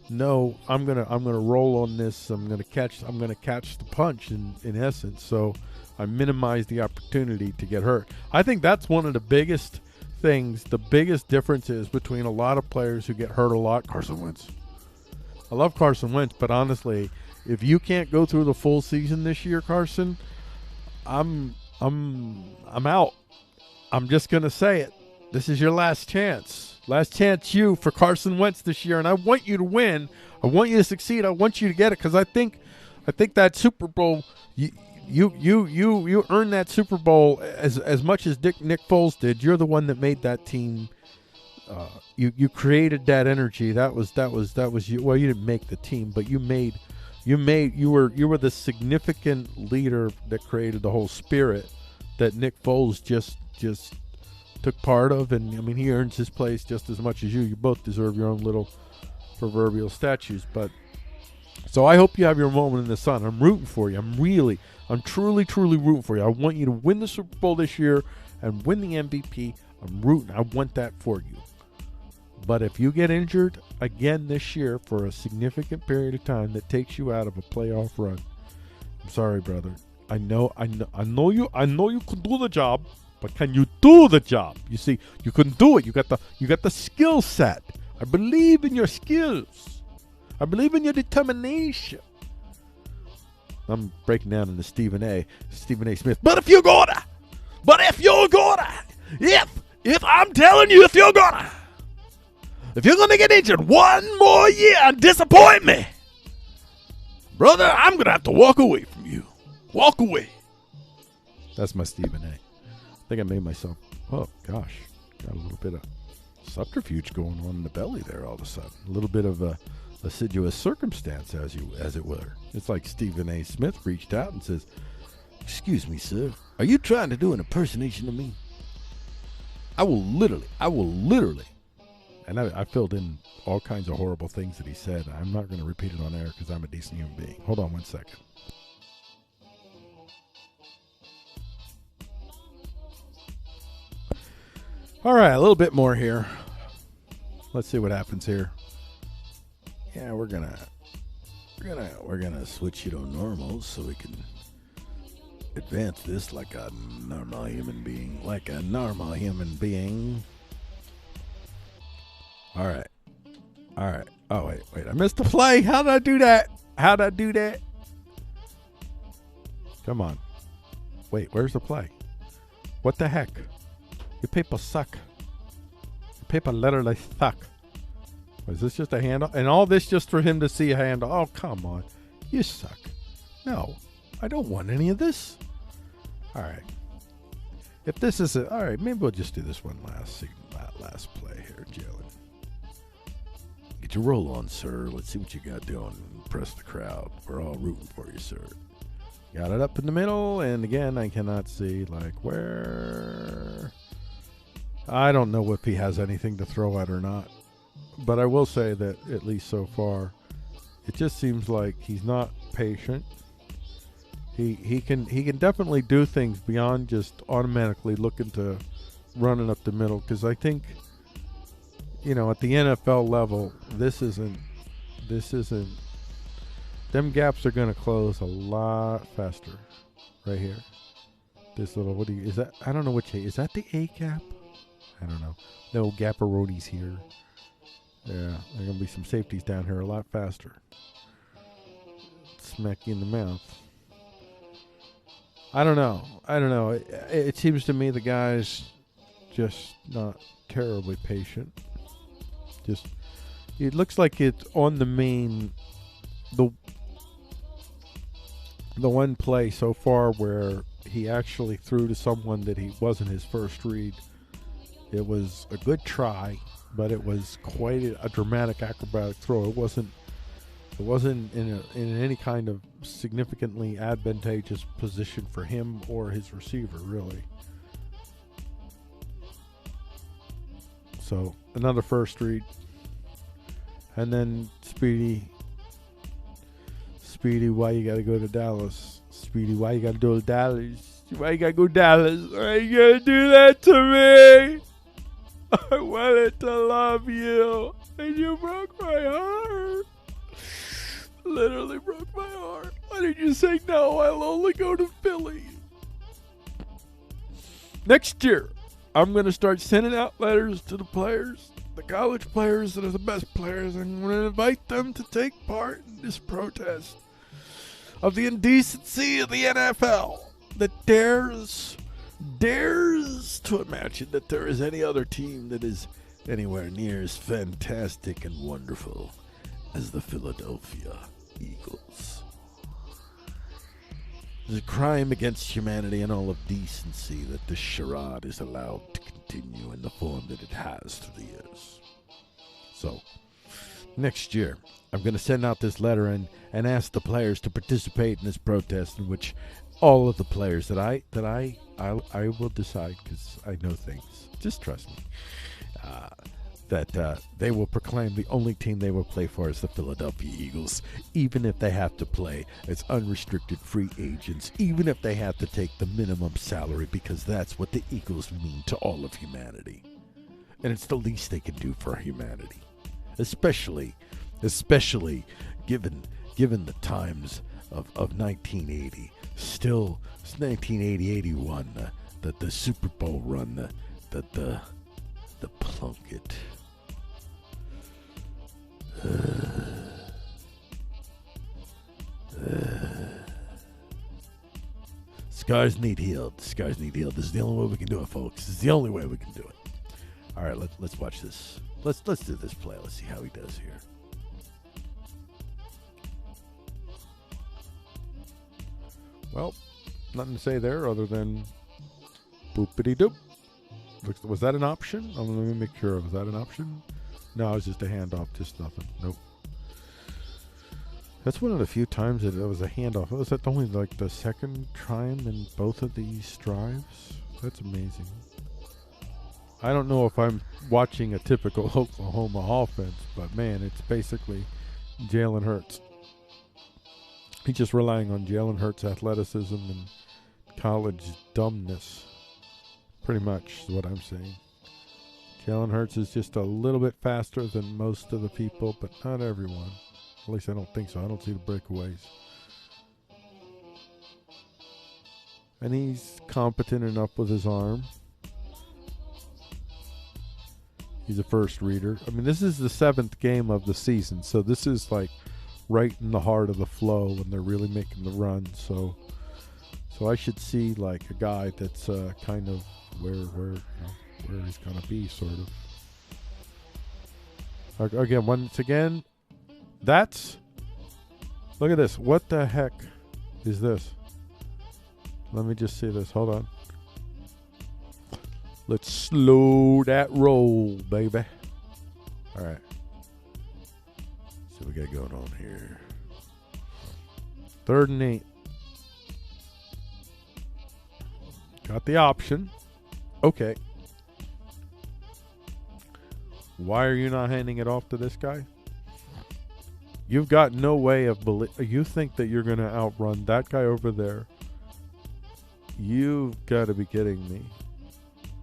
know I'm gonna roll on this. I'm gonna catch the punch in essence. So I minimize the opportunity to get hurt. I think that's one of the biggest things, the biggest differences between a lot of players who get hurt a lot. Carson Wentz. I love Carson Wentz, but honestly, if you can't go through the full season this year, Carson, I'm out. I'm just gonna say it. This is your last chance. Last chance for Carson Wentz this year, and I want you to win. I want you to succeed. I want you to get it, because I think that Super Bowl, you earned that Super Bowl as much as Nick Foles did. You're the one that made that team. You created that energy. That was you. Well, you didn't make the team, but you were the significant leader that created the whole spirit that Nick Foles just took part of. And I mean, he earns his place just as much as you. You both deserve your own little proverbial statues. But so I hope you have your moment in the sun. I'm rooting for you. I'm truly rooting for you. I want you to win the Super Bowl this year and win the MVP. I'm rooting. I want that for you. But if you get injured again this year for a significant period of time that takes you out of a playoff run, I'm sorry, brother. I know you can do the job, but can you do the job? You see, you can do it. You got the skill set. I believe in your skills. I believe in your determination. I'm breaking down into Stephen A. Smith. But if you're gonna, if I'm telling you, if you're gonna get injured one more year and disappoint me, brother, I'm gonna have to walk away from you. Walk away. That's my Stephen A. I think I made myself. Oh gosh, got a little bit of subterfuge going on in the belly there. All of a sudden, a little bit of a assiduous circumstance, as it were. It's like Stephen A. Smith reached out and says, "Excuse me, sir, are you trying to do an impersonation of me? I will literally." And I filled in all kinds of horrible things that he said. I'm not going to repeat it on air because I'm a decent human being. Hold on one second. All right, a little bit more here. Let's see what happens here. Yeah, we're gonna switch you to normal so we can advance this like a normal human being. All right. Oh, wait. I missed the play. How did I do that? Come on. Wait, where's the play? What the heck? You people suck. You people literally suck. Was this just a handle? And all this just for him to see a handle? Oh, come on. You suck. No, I don't want any of this. All right. If this is all right, maybe we'll just do this one last play here, Jalen. Get your roll on, sir. Let's see what you got doing. Impress the crowd. We're all rooting for you, sir. Got it up in the middle, and again, I cannot see, like, where. I don't know if he has anything to throw at or not. But I will say that, at least so far, it just seems like he's not patient. He can definitely do things beyond just automatically looking to running up the middle, because I think, you know, at the NFL level, this isn't them gaps are going to close a lot faster right here. This little, is that? I don't know which, is that the A gap? I don't know. No, Gapperonis here. Yeah, there are going to be some safeties down here a lot faster. Smack you in the mouth. I don't know. It seems to me the guy's just not terribly patient. Just, it looks like it's on the main, the one play so far where he actually threw to someone that he wasn't his first read. It was a good try, but it was quite a dramatic acrobatic throw. It wasn't in any kind of significantly advantageous position for him or his receiver, really. So another first read, and then Speedy, why you gotta go to Dallas? Speedy, why you gotta go to Dallas? Why you gotta go to Dallas? Why you gotta do that to me? I wanted to love you, and you broke my heart. Literally broke my heart. Why did you say no? I'll only go to Philly. Next year, I'm going to start sending out letters to the players, the college players that are the best players, and I'm going to invite them to take part in this protest of the indecency of the NFL that dares to imagine that there is any other team that is anywhere near as fantastic and wonderful as the Philadelphia Eagles. It's a crime against humanity and all of decency that this charade is allowed to continue in the form that it has through the years. So, next year, I'm going to send out this letter and ask the players to participate in this protest, in which all of the players that I will decide, because I know things. Just trust me. That they will proclaim the only team they will play for is the Philadelphia Eagles, even if they have to play as unrestricted free agents, even if they have to take the minimum salary, because that's what the Eagles mean to all of humanity. And it's the least they can do for humanity, especially given the times of 1980. Still, it's 1980-81, the Super Bowl run, the Plunkett. Scars need healed. Scars need healed. This is the only way we can do it, folks. This is the only way we can do it. All right, let's watch this. Let's do this play. Let's see how he does here. Well, nothing to say there other than boopity doop. Was that an option? Let me make sure. Was that an option? No, it was just a handoff. Just nothing. Nope. That's one of the few times that it was a handoff. Was that only like the second time in both of these drives? That's amazing. I don't know if I'm watching a typical Oklahoma offense, but man, it's basically Jalen Hurts. He's just relying on Jalen Hurts' athleticism and college dumbness. Pretty much is what I'm saying. Jalen Hurts is just a little bit faster than most of the people, but not everyone. At least I don't think so. I don't see the breakaways. And he's competent enough with his arm. He's a first reader. I mean, this is the 7th game of the season, so this is like right in the heart of the flow when they're really making the run. So I should see like a guy that's kind of where he's gonna be, sort of. Once again, that's, look at this. What the heck? is this. Let me just see this. Hold on. Let's slow that roll, baby. All right. So we got going on here. 3rd and 8. Got the option. Okay. Why are you not handing it off to this guy? You've got no way of you think that you're going to outrun that guy over there. You've got to be kidding me.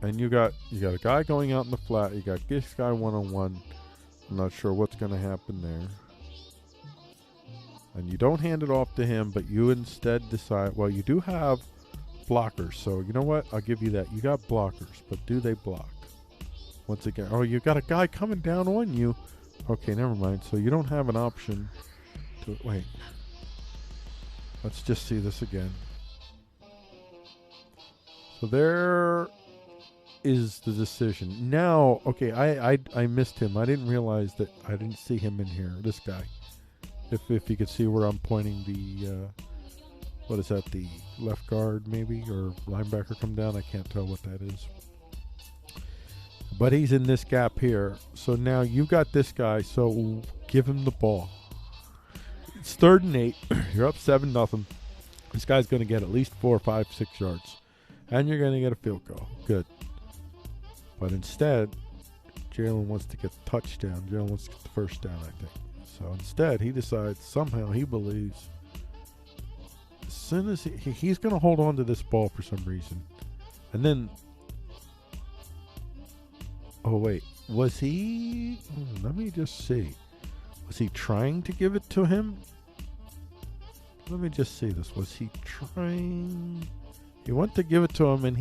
And you got a guy going out in the flat. You got this guy one-on-one. I'm not sure what's going to happen there. And you don't hand it off to him, but you instead decide, well, you do have blockers. So you know what? I'll give you that. You got blockers, but do they block? Once again, oh, you got a guy coming down on you. Okay, never mind. So you don't have an option to wait. Let's just see this again. So there is the decision. Now, okay, I missed him. I didn't realize that I didn't see him in here. This guy. If you could see where I'm pointing the what is that, the left guard maybe, or linebacker come down? I can't tell what that is. But he's in this gap here. So now you got this guy, so give him the ball. It's 3rd and 8. You're up 7-0. This guy's going to get at least 4, 5, 6 yards. And you're going to get a field goal. Good. But instead, Jalen wants to get the touchdown. Jalen wants to get the first down, I think. So instead, he decides, somehow he believes, as soon as he's going to hold on to this ball for some reason. And then, oh wait, was he, let me just see. Was he trying to give it to him? Let me just see this. Was he trying? He went to give it to him and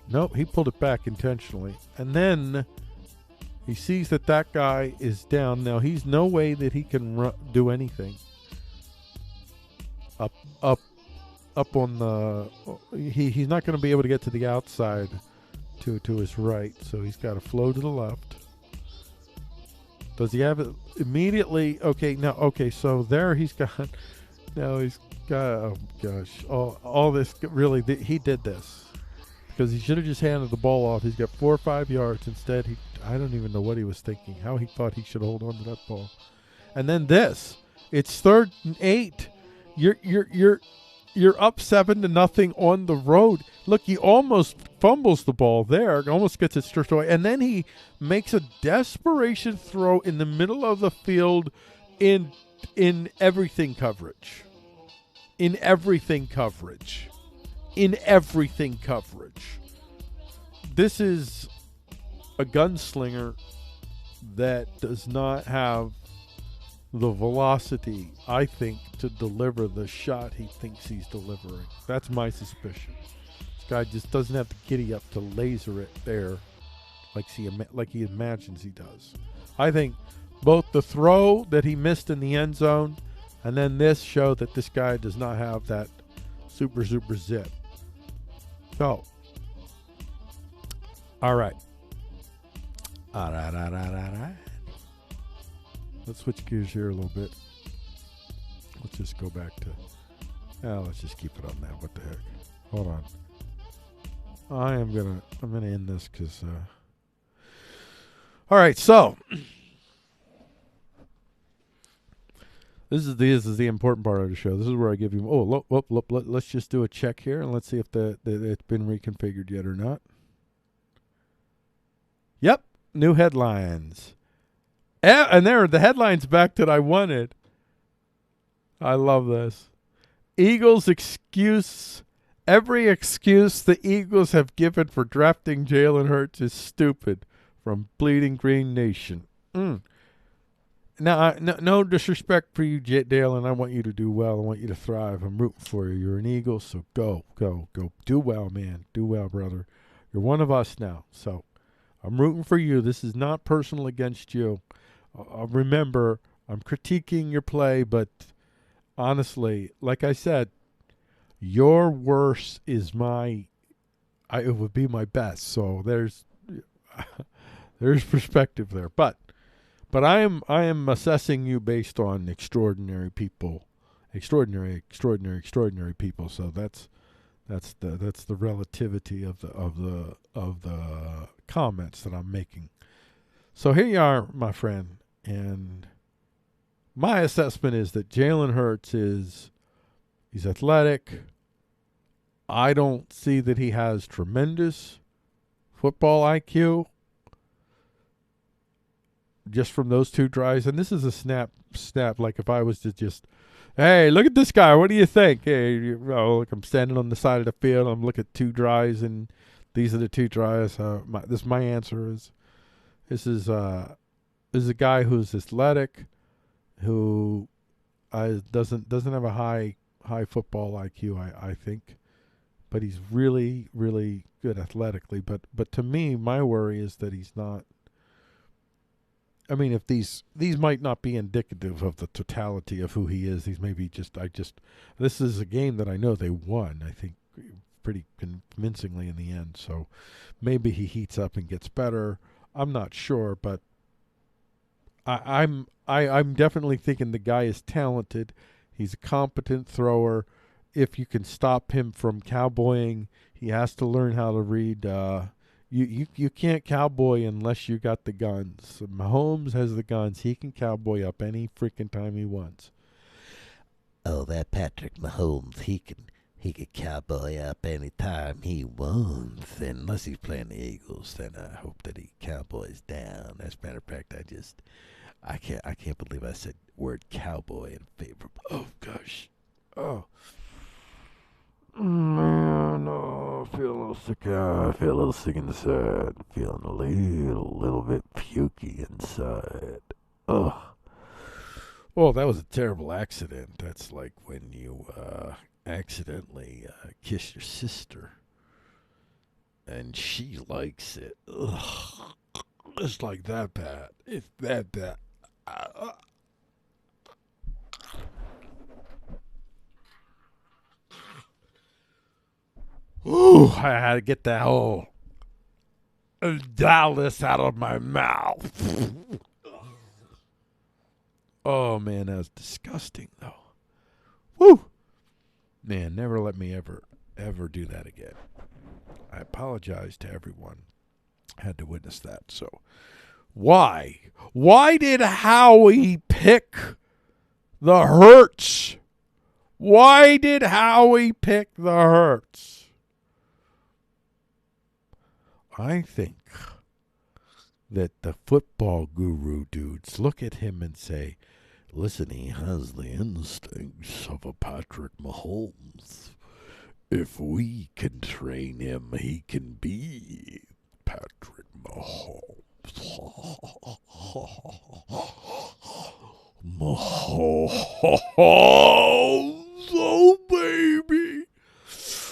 nope, he pulled it back intentionally. And then he sees that that guy is down. Now he's no way that he can do anything. Up on the, he's not going to be able to get to the outside to his right. So he's got to flow to the left. Does he have it immediately? Okay, now, okay, so there he's got, now he's got, oh gosh, all this, really, he did this. Because he should have just handed the ball off. He's got 4 or 5 yards. Instead, I don't even know what he was thinking, how he thought he should hold on to that ball. And then this, it's 3rd and 8. You're up 7-0 on the road. Look, he almost fumbles the ball there, almost gets it stripped away, and then he makes a desperation throw in the middle of the field in everything coverage. In everything coverage. This is a gunslinger that does not have the velocity, I think, to deliver the shot he thinks he's delivering. That's my suspicion. This guy just doesn't have the giddy up to laser it there like he imagines he does. I think both the throw that he missed in the end zone and then this show that this guy does not have that super zip. So, all right. Let's switch gears here a little bit. Let's just go back to, let's just keep it on that. What the heck? Hold on. I'm gonna end this because, all right, so this is the important part of the show. This is where I give you, let's just do a check here and let's see if it's been reconfigured yet or not. Yep, new headlines. And there are the headlines back that I wanted. I love this. Eagles excuse. Every excuse the Eagles have given for drafting Jalen Hurts is stupid. From Bleeding Green Nation. Now, no disrespect for you, Dalen. I want you to do well. I want you to thrive. I'm rooting for you. You're an Eagle, so go. Do well, man. Do well, brother. You're one of us now, so I'm rooting for you. This is not personal against you. Remember, I'm critiquing your play, but honestly, like I said, your worst is it would be my best. So there's perspective there. But I am assessing you based on extraordinary people extraordinary people. So that's the relativity of the comments that I'm making. So here you are, my friend, and my assessment is that Jalen Hurts he's athletic. I don't see that he has tremendous football IQ just from those two drives. And this is a snap. Like if I was to just, hey, look at this guy. What do you think? Hey, look, I'm standing on the side of the field. I'm looking at two drives, and these are the two drives. My answer is this is a guy who's athletic, who doesn't have a high football IQ. I think. But he's really, really good athletically. But to me, my worry is that he's not. I mean, if these might not be indicative of the totality of who he is. These may be just. This is a game that I know they won. I think pretty convincingly in the end. So maybe he heats up and gets better. I'm not sure, but I'm definitely thinking the guy is talented. He's a competent thrower. If you can stop him from cowboying, he has to learn how to read. You can't cowboy unless you got the guns. Mahomes has the guns. He can cowboy up any freaking time he wants. Oh, that Patrick Mahomes, he can cowboy up any time he wants. Unless he's playing the Eagles, then I hope that he cowboys down. As a matter of fact, I can't believe I said word cowboy in favor. Oh gosh. Oh. Man, I feel a little sick. I feel a little sick inside. Feeling a little bit pukey inside. Ugh. Well, that was a terrible accident. That's like when you accidentally kiss your sister, and she likes it. Ugh. It's like that bad. It's that bad. Ooh, I had to get that whole Dallas out of my mouth. Oh, man, that was disgusting, though. Woo! Man, never let me ever do that again. I apologize to everyone. I had to witness that. So, why? Why did Howie pick the Hurts? Why did Howie pick the Hurts? I think that the football guru dudes look at him and say, listen, he has the instincts of a Patrick Mahomes. If we can train him, he can be Patrick Mahomes. Mahomes, oh baby.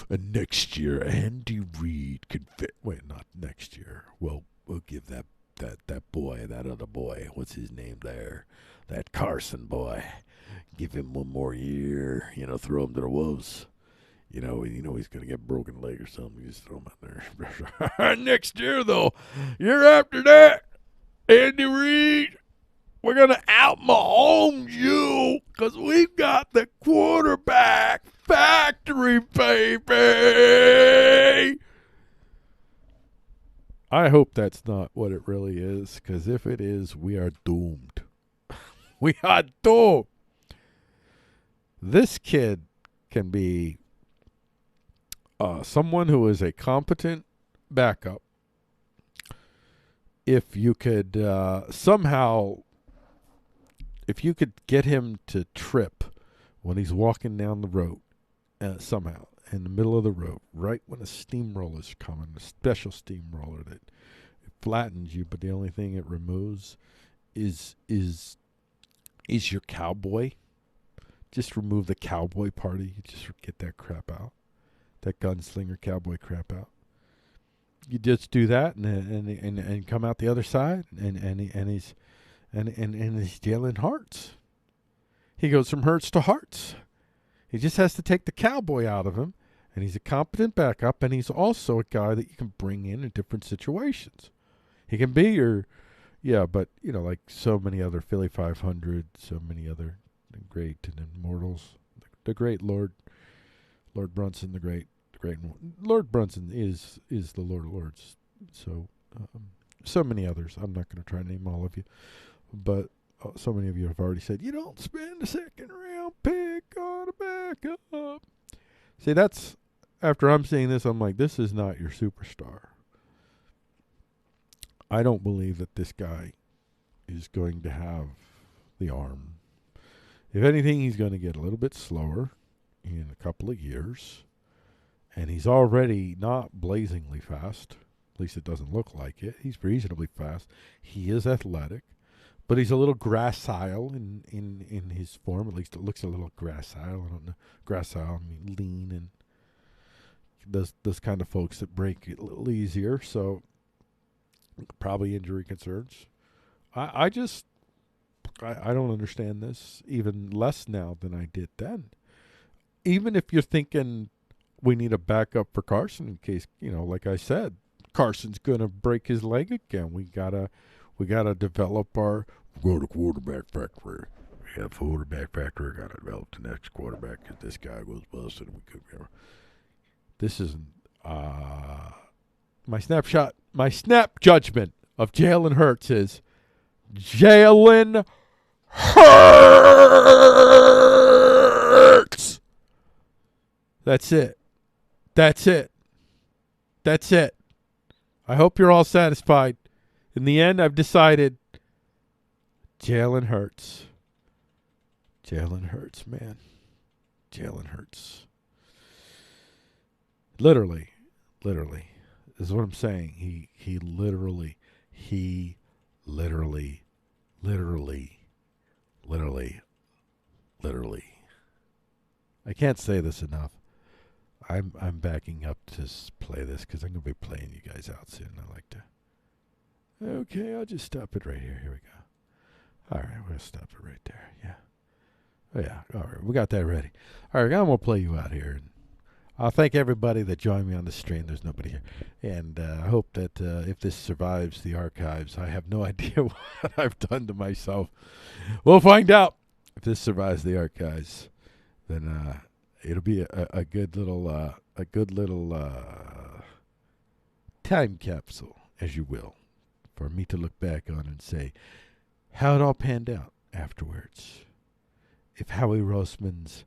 And next year, Andy Reid can fit. Wait, not next year. Well, we'll give that boy, that other boy, what's his name there? That Carson boy. Give him one more year. Throw him to the wolves. He's going to get broken leg or something. You just throw him out there. Next year, though, year after that, Andy Reid, we're going to out Mahomes you because we've got the quarterback factory, baby. I hope that's not what it really is, because if it is, we are doomed. We are doomed. This kid can be someone who is a competent backup. If you could somehow, if you could get him to trip when he's walking down the road, somehow in the middle of the road, right when a steamroller's coming, a special steamroller that it flattens you, but the only thing it removes is your cowboy. Just remove the cowboy party. You just get that crap out, that gunslinger cowboy crap out. You just do that and come out the other side, and he's Jalen Hurts. He goes from Hurts to Hearts. He just has to take the cowboy out of him, and he's a competent backup, and he's also a guy that you can bring in different situations. He can be but like so many other Philly 500, so many other great and immortals, great Lord Brunson, the great Lord Brunson is the Lord of Lords. So so many others. I'm not going to try to name all of you, but so many of you have already said you don't spend a second round pick on a backup. See, that's after I'm saying this, I'm like, this is not your superstar. I don't believe that this guy is going to have the arm. If anything, he's going to get a little bit slower in a couple of years. And he's already not blazingly fast. At least it doesn't look like it. He's reasonably fast. He is athletic. But he's a little gracile in his form. At least it looks a little gracile. I don't know. Gracile, I mean lean, and those kind of folks that break it a little easier. So probably injury concerns. I don't understand this even less now than I did then. Even if you're thinking we need a backup for Carson in case, like I said, Carson's gonna break his leg again. We gotta develop our go to quarterback factory. We have quarterback factory. Gotta develop the next quarterback because this guy goes bust and we could. This isn't my snapshot. My snap judgment of Jalen Hurts is Jalen Hurts. That's it. That's it. That's it. I hope you're all satisfied. In the end, I've decided Jalen Hurts. Jalen Hurts, man. Jalen Hurts. Literally. Is what I'm saying. He literally. I can't say this enough. I'm backing up to play this because I'm going to be playing you guys out soon. I like to. Okay, I'll just stop it right here. Here we go. All right, we're going to stop it right there. Yeah. Oh, yeah. All right, we got that ready. All right, I'm going to play you out here. And I'll thank everybody that joined me on the stream. There's nobody here. And I hope that if this survives the archives, I have no idea what I've done to myself. We'll find out. If this survives the archives, then it'll be a good little time capsule, as you will, for me to look back on and say how it all panned out afterwards. If Howie Roseman's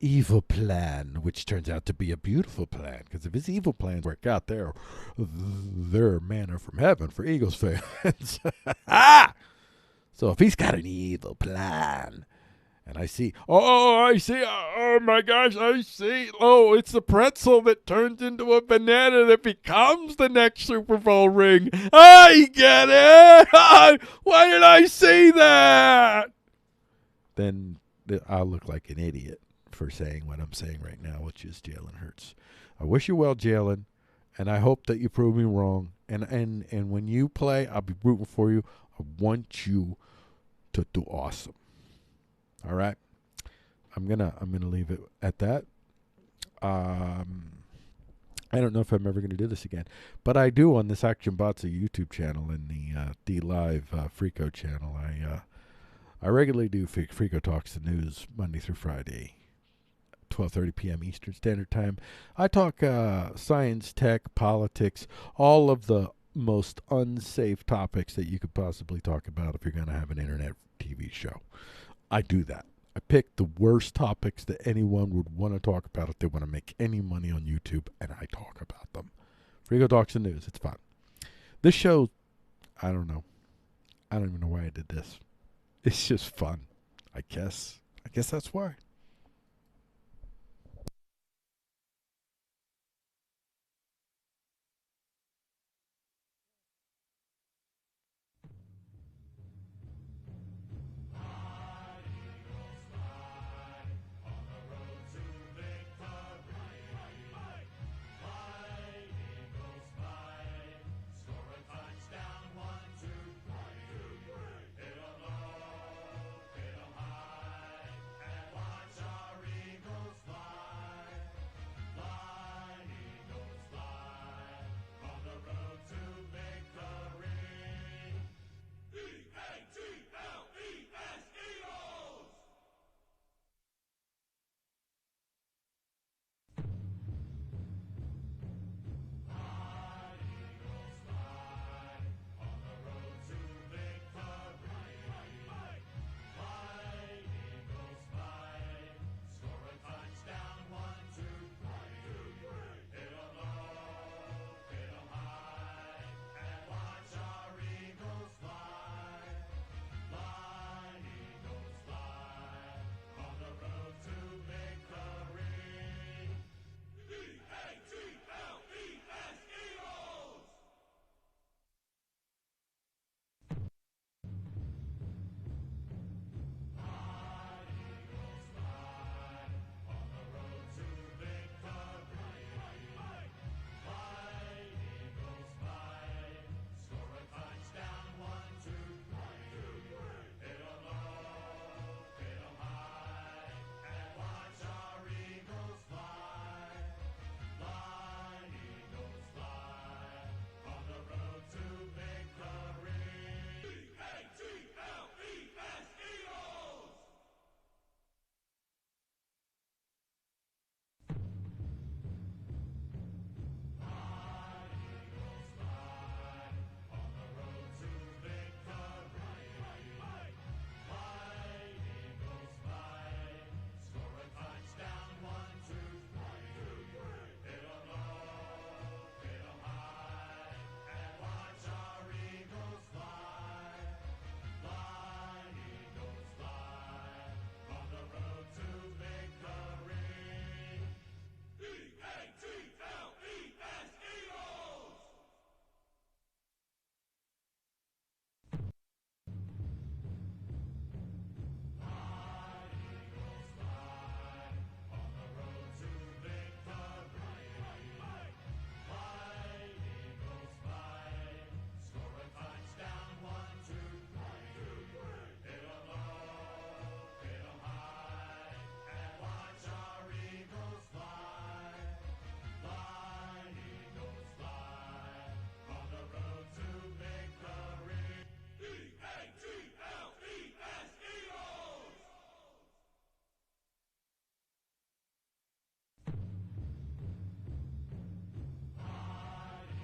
evil plan, which turns out to be a beautiful plan, because if his evil plans work out, they're manna from heaven for Eagles fans. So if he's got an evil plan, and I see, oh my gosh, I see, it's the pretzel that turns into a banana that becomes the next Super Bowl ring. I get it. Why did I see that? Then I'll look like an idiot for saying what I'm saying right now, which is Jalen Hurts. I wish you well, Jalen, and I hope that you prove me wrong. And when you play, I'll be rooting for you. I want you to do awesome. All right, I'm gonna leave it at that. I don't know if I'm ever gonna do this again, but I do on this Action Botsa YouTube channel and the D Live Freako channel. I regularly do Freako Talks the News Monday through Friday, 12:30 p.m. Eastern Standard Time. I talk science, tech, politics, all of the most unsafe topics that you could possibly talk about if you're gonna have an internet TV show. I do that. I pick the worst topics that anyone would want to talk about if they want to make any money on YouTube, and I talk about them. Freako Talks the News. It's fun. This show, I don't know. I don't even know why I did this. It's just fun, I guess. I guess that's why.